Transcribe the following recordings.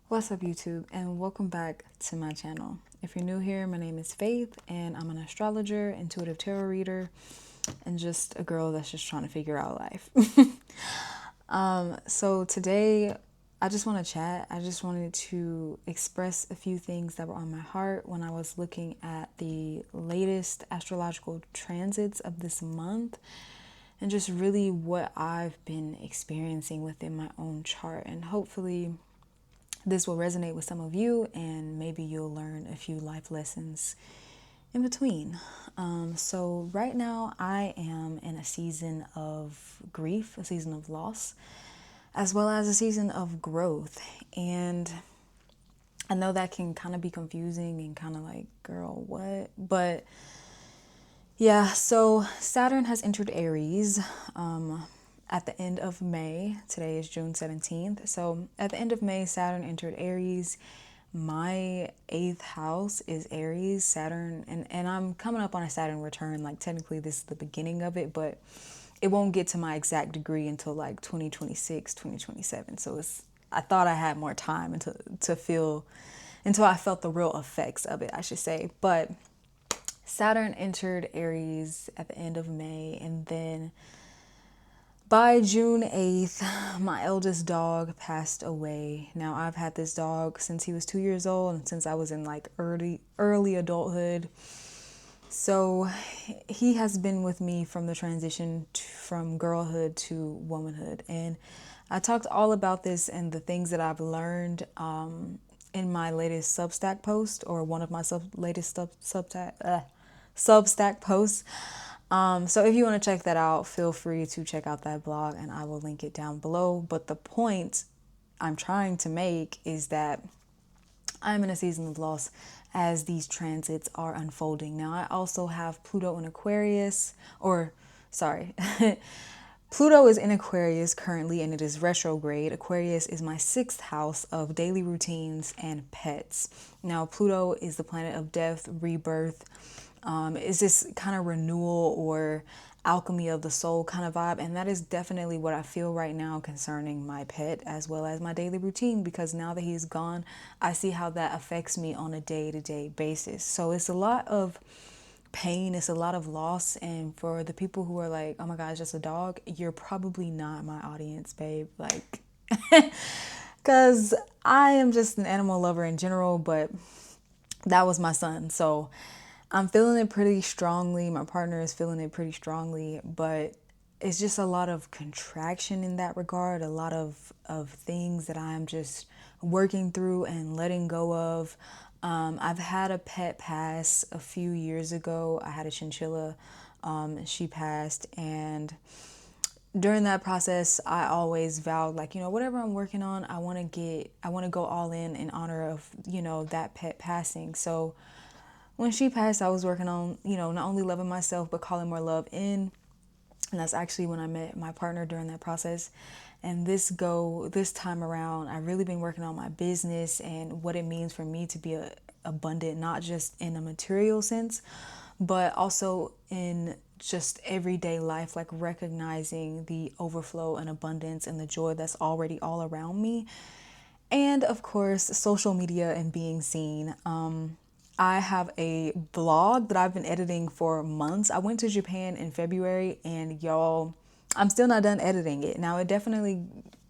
What's up, YouTube, and welcome back to my channel. If you're new here, my name is Faith, and I'm an astrologer, intuitive tarot reader, and just a girl that's just trying to figure out life. So today, I just want to chat. I just wanted to express a few things that were on my heart when I was looking at the latest astrological transits of this month, and just really what I've been experiencing within my own chart, and hopefully this will resonate with some of you, and maybe you'll learn a few life lessons in between. So, right now, I am in a season of grief, a season of loss, as well as a season of growth. And I know that can kind of be confusing and kind of like, girl, what? But yeah, so Saturn has entered Aries at the end of May. Today is June 17th. So at the end of May, Saturn entered Aries. My eighth house is Aries, Saturn, and I'm coming up on a Saturn return. Like technically this is the beginning of it, but it won't get to my exact degree until like 2026, 2027. So I thought I had more time until I felt the real effects of it, I should say. But Saturn entered Aries at the end of May, and then by June 8th, my eldest dog passed away. Now, I've had this dog since he was 2 years old and since I was in like early adulthood. So he has been with me from the transition from girlhood to womanhood. And I talked all about this and the things that I've learned in my latest Substack post, or one of my latest Substack posts. So if you want to check that out, feel free to check out that blog and I will link it down below. But the point I'm trying to make is that I'm in a season of loss as these transits are unfolding. Now, I also have Pluto in Aquarius, or sorry, Pluto is in Aquarius currently and it is retrograde. Aquarius is my sixth house of daily routines and pets. Now, Pluto is the planet of death, rebirth. Is this kind of renewal or alchemy of the soul kind of vibe, and that is definitely what I feel right now concerning my pet as well as my daily routine, because now that he's gone, I see how that affects me on a day-to-day basis. So it's a lot of pain, it's a lot of loss, and for the people who are like, oh my god, it's just a dog, you're probably not my audience, babe. Like because I am just an animal lover in general, but that was my son. So I'm feeling it pretty strongly. My partner is feeling it pretty strongly, but it's just a lot of contraction in that regard, a lot of things that I'm just working through and letting go of. I've had a pet pass a few years ago. I had a chinchilla. She passed, and during that process, I always vowed, like, whatever I'm working on, I want to go all in honor of, that pet passing. So when she passed, I was working on, not only loving myself, but calling more love in. And that's actually when I met my partner during that process. And this time around, I've really been working on my business and what it means for me to be abundant, not just in a material sense, but also in just everyday life, like recognizing the overflow and abundance and the joy that's already all around me. And of course, social media and being seen. I have a blog that I've been editing for months. I went to Japan in February, and y'all, I'm still not done editing it. Now, it definitely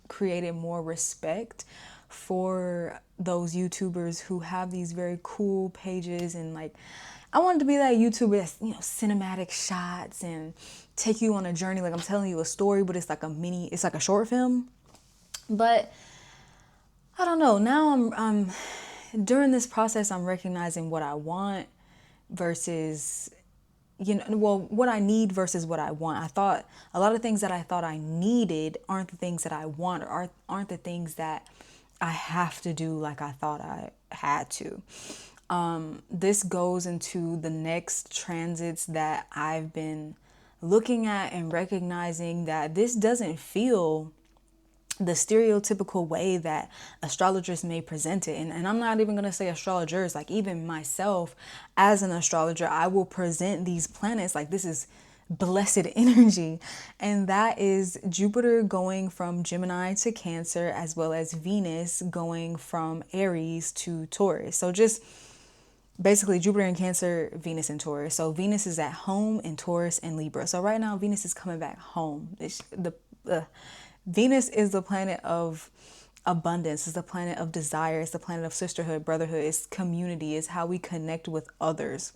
created more respect for those YouTubers who have these very cool pages, and like, I wanted to be that YouTuber that's, cinematic shots and take you on a journey. Like I'm telling you a story, but it's like it's like a short film. But I don't know. Now I'm during this process, I'm recognizing what I want versus, what I need versus what I want. I thought a lot of things that I thought I needed aren't the things that I want, or aren't the things that I have to do like I thought I had to. This goes into the next transits that I've been looking at and recognizing that this doesn't feel the stereotypical way that astrologers may present it. And I'm not even going to say astrologers, like even myself as an astrologer, I will present these planets like this is blessed energy, and that is Jupiter going from Gemini to Cancer, as well as Venus going from Aries to Taurus. So just basically Jupiter in Cancer, Venus in Taurus. So Venus is at home in Taurus and Libra. So right now Venus is coming back home. Venus is the planet of abundance, is the planet of desire, it's the planet of sisterhood, brotherhood, it's community, is how we connect with others.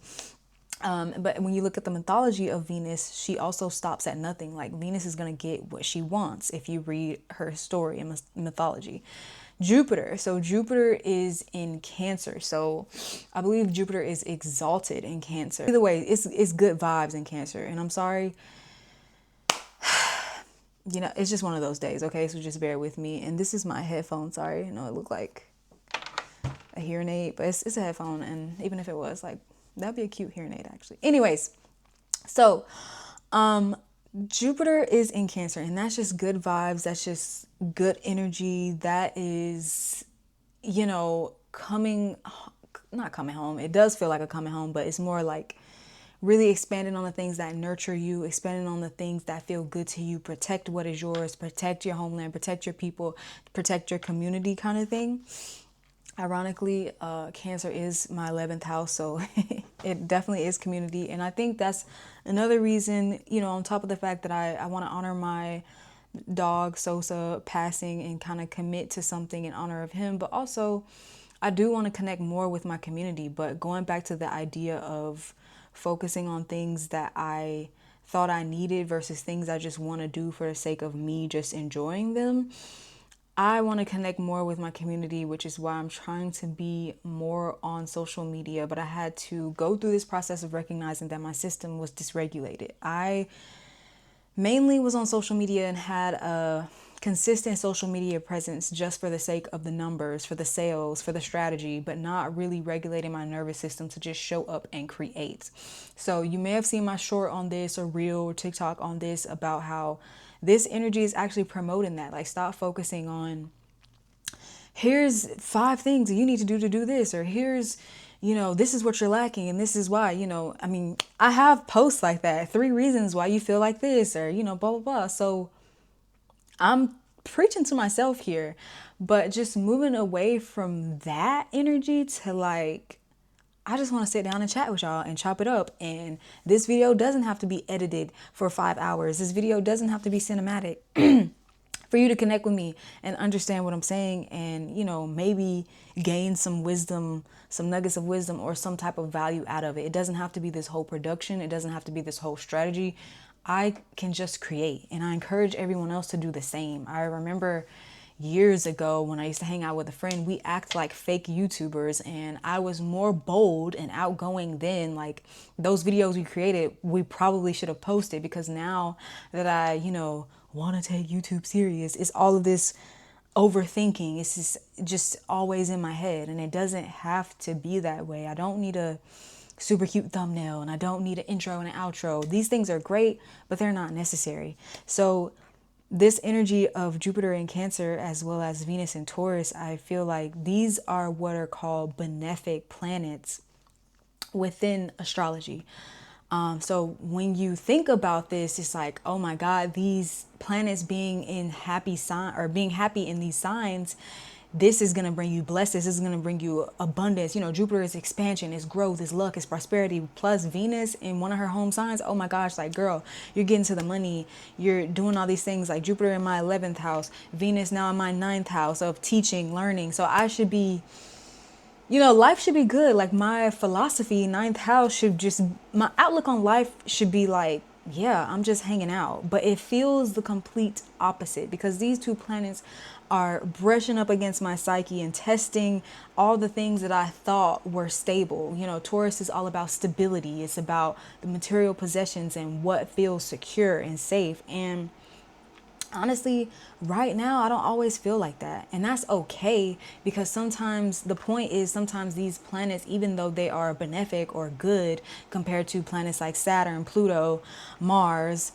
But when you look at the mythology of Venus, she also stops at nothing. Like Venus is going to get what she wants if you read her story in mythology. So Jupiter is in Cancer. So I believe Jupiter is exalted in Cancer. Either way, it's good vibes in Cancer. And I'm sorry, it's just one of those days, okay? So just bear with me. And this is my headphone. Sorry, I know it looked like a hearing aid, but it's a headphone. And even if it was, like, that'd be a cute hearing aid, actually. Anyways, so Jupiter is in Cancer, and that's just good vibes. That's just good energy. That is, not coming home. It does feel like a coming home, but it's more like really expanding on the things that nurture you, expanding on the things that feel good to you, protect what is yours, protect your homeland, protect your people, protect your community kind of thing. Ironically, Cancer is my 11th house, so it definitely is community. And I think that's another reason, on top of the fact that I want to honor my dog Sosa passing and kind of commit to something in honor of him, but also I do want to connect more with my community. But going back to the idea of focusing on things that I thought I needed versus things I just want to do for the sake of me just enjoying them, I want to connect more with my community, which is why I'm trying to be more on social media. But I had to go through this process of recognizing that my system was dysregulated. I mainly was on social media and had a consistent social media presence just for the sake of the numbers, for the sales, for the strategy, but not really regulating my nervous system to just show up and create. So you may have seen my short on this or reel or TikTok on this about how this energy is actually promoting that. Like, stop focusing on, here's 5 things you need to do this, or here's, this is what you're lacking and this is why, I have posts like that, 3 reasons why you feel like this, or, blah, blah, blah. So I'm preaching to myself here, but just moving away from that energy to like, I just want to sit down and chat with y'all and chop it up. And this video doesn't have to be edited for 5 hours. This video doesn't have to be cinematic for you to connect with me and understand what I'm saying and, maybe gain some wisdom, some nuggets of wisdom or some type of value out of it. It doesn't have to be this whole production. It doesn't have to be this whole strategy. I can just create, and I encourage everyone else to do the same. I remember years ago when I used to hang out with a friend, we act like fake YouTubers, and I was more bold and outgoing then. Like, those videos we created, we probably should have posted, because now that I, want to take YouTube serious, it's all of this overthinking. It's just always in my head, and it doesn't have to be that way. I don't need a super cute thumbnail, and I don't need an intro and an outro. These things are great, but they're not necessary. So this energy of Jupiter in Cancer as well as Venus in Taurus, I feel like these are what are called benefic planets within astrology. So when you think about this, it's like, oh my God, these planets being in happy sign or being happy in these signs, this is going to bring you blessings. This is going to bring you abundance. Jupiter is expansion, is growth, is luck, is prosperity, plus Venus in one of her home signs. Oh my gosh, like, girl, you're getting to the money. You're doing all these things, like Jupiter in my 11th house, Venus now in my 9th house of teaching, learning. So I should be, life should be good. Like, my philosophy, 9th house should just, my outlook on life should be like, yeah, I'm just hanging out. But it feels the complete opposite, because these 2 planets are brushing up against my psyche and testing all the things that I thought were stable. Taurus is all about stability. It's about the material possessions and what feels secure and safe. And honestly, right now, I don't always feel like that. And that's okay, because sometimes the point is, sometimes these planets, even though they are benefic or good compared to planets like Saturn, Pluto, Mars,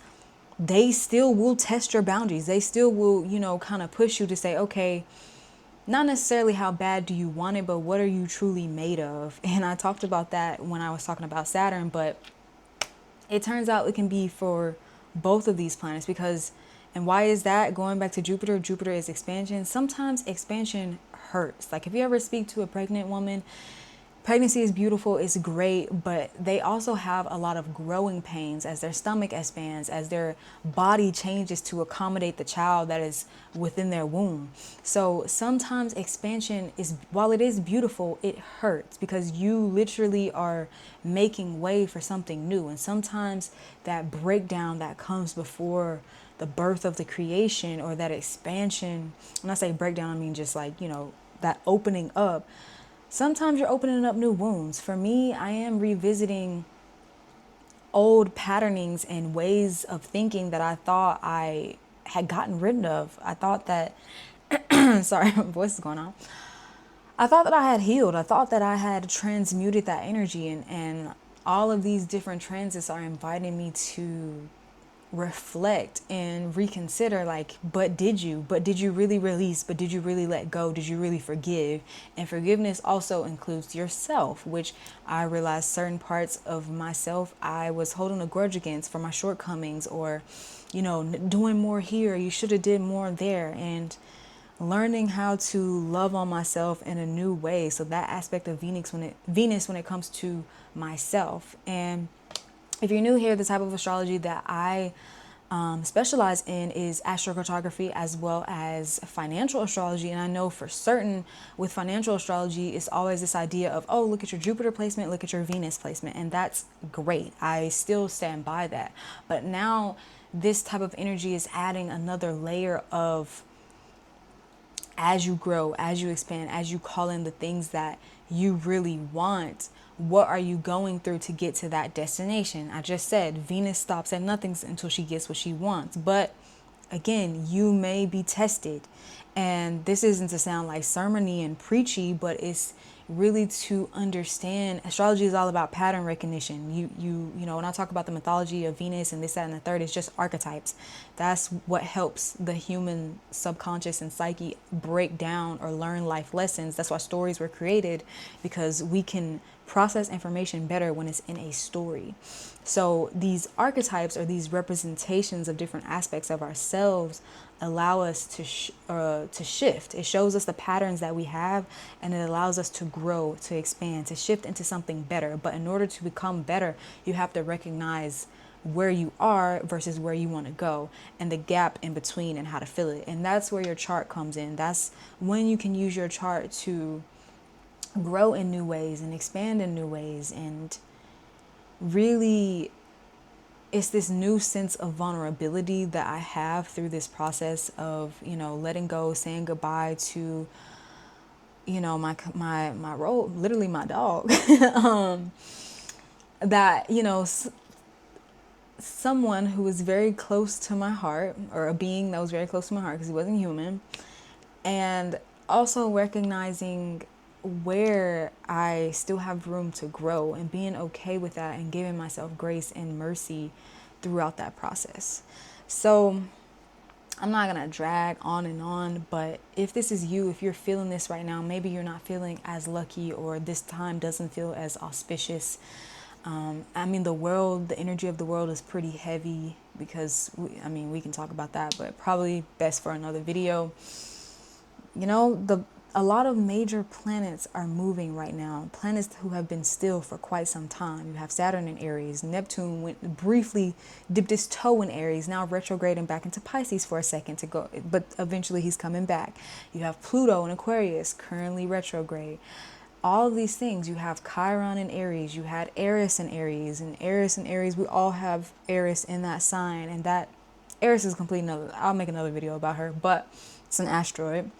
they still will test your boundaries. They still will, kind of push you to say, okay, not necessarily how bad do you want it, but what are you truly made of? And I talked about that when I was talking about Saturn, but it turns out it can be for both of these planets because, and why is that? Going back to Jupiter, Jupiter is expansion. Sometimes expansion hurts. Like if you ever speak to a pregnant woman, pregnancy is beautiful, it's great, but they also have a lot of growing pains as their stomach expands, as their body changes to accommodate the child that is within their womb. So sometimes expansion is, while it is beautiful, it hurts because you literally are making way for something new. And sometimes that breakdown that comes before the birth of the creation or that expansion, when I say breakdown, I mean just like, that opening up. Sometimes you're opening up new wounds. For me, I am revisiting old patternings and ways of thinking that I thought I had gotten rid of. I thought that, sorry, my voice is going on. I thought that I had healed. I thought that I had transmuted that energy, and all of these different transits are inviting me to reflect and reconsider, like, but did you really release? But did you really let go? Did you really forgive? And forgiveness also includes yourself, which I realized certain parts of myself I was holding a grudge against for my shortcomings, or doing more here, you should have did more there, and learning how to love on myself in a new way. So that aspect of Venus when it comes to myself. And if you're new here, the type of astrology that I specialize in is astrocartography as well as financial astrology. And I know for certain with financial astrology, it's always this idea of, oh, look at your Jupiter placement, look at your Venus placement. And that's great. I still stand by that. But now this type of energy is adding another layer of, as you grow, as you expand, as you call in the things that you really want, what are you going through to get to that destination? I just said Venus stops at nothing until she gets what she wants. But again, you may be tested. And this isn't to sound like sermony and preachy, but it's really to understand. Astrology is all about pattern recognition. You know, when I talk about the mythology of Venus and this, that, and the third, it's just archetypes. That's what helps the human subconscious and psyche break down or learn life lessons. That's why stories were created, because we can process information better when it's in a story. So these archetypes, or these representations of different aspects of ourselves, allow us to shift. It shows us the patterns that we have, and it allows us to grow, to expand, to shift into something better. But in order to become better, you have to recognize where you are versus where you want to go, and the gap in between, and how to fill it. And that's where your chart comes in. That's when you can use your chart to grow in new ways and expand in new ways. And really, it's this new sense of vulnerability that I have through this process of, letting go, saying goodbye to, my role, literally my dog. That, someone who was very close to my heart, or a being that was very close to my heart because he wasn't human, and also recognizing where I still have room to grow, and being okay with that, and giving myself grace and mercy throughout that process. So I'm not going to drag on and on, but if this is you, if you're feeling this right now, maybe you're not feeling as lucky, or this time doesn't feel as auspicious. The energy of the world is pretty heavy, because we can talk about that, but probably best for another video. A lot of major planets are moving right now. Planets who have been still for quite some time. You have Saturn in Aries. Neptune briefly dipped his toe in Aries, now retrograding back into Pisces for a second to go, but eventually he's coming back. You have Pluto in Aquarius, currently retrograde. All of these things. You have Chiron in Aries. You had Eris in Aries, and Eris in Aries. We all have Eris in that sign, and that Eris is completely another. I'll make another video about her, but it's an asteroid.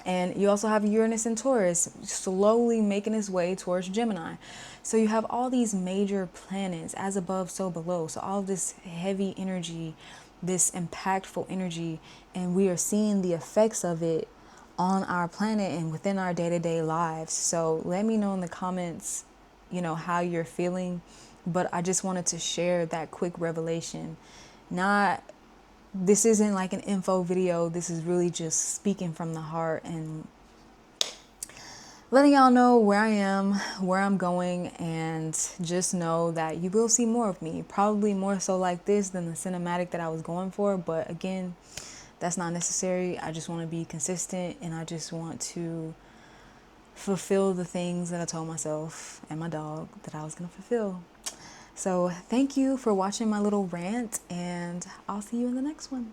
And you also have Uranus in Taurus, slowly making its way towards Gemini. So you have all these major planets, as above, so below. So all of this heavy energy, this impactful energy, and we are seeing the effects of it on our planet and within our day-to-day lives. So let me know in the comments, how you're feeling. But I just wanted to share that quick revelation. This isn't like an info video. This is really just speaking from the heart, and letting y'all know where I am, where I'm going, and just know that you will see more of me. Probably more so like this than the cinematic that I was going for, but again, that's not necessary. I just want to be consistent, and I just want to fulfill the things that I told myself and my dog that I was going to fulfill. So thank you for watching my little rant, and I'll see you in the next one.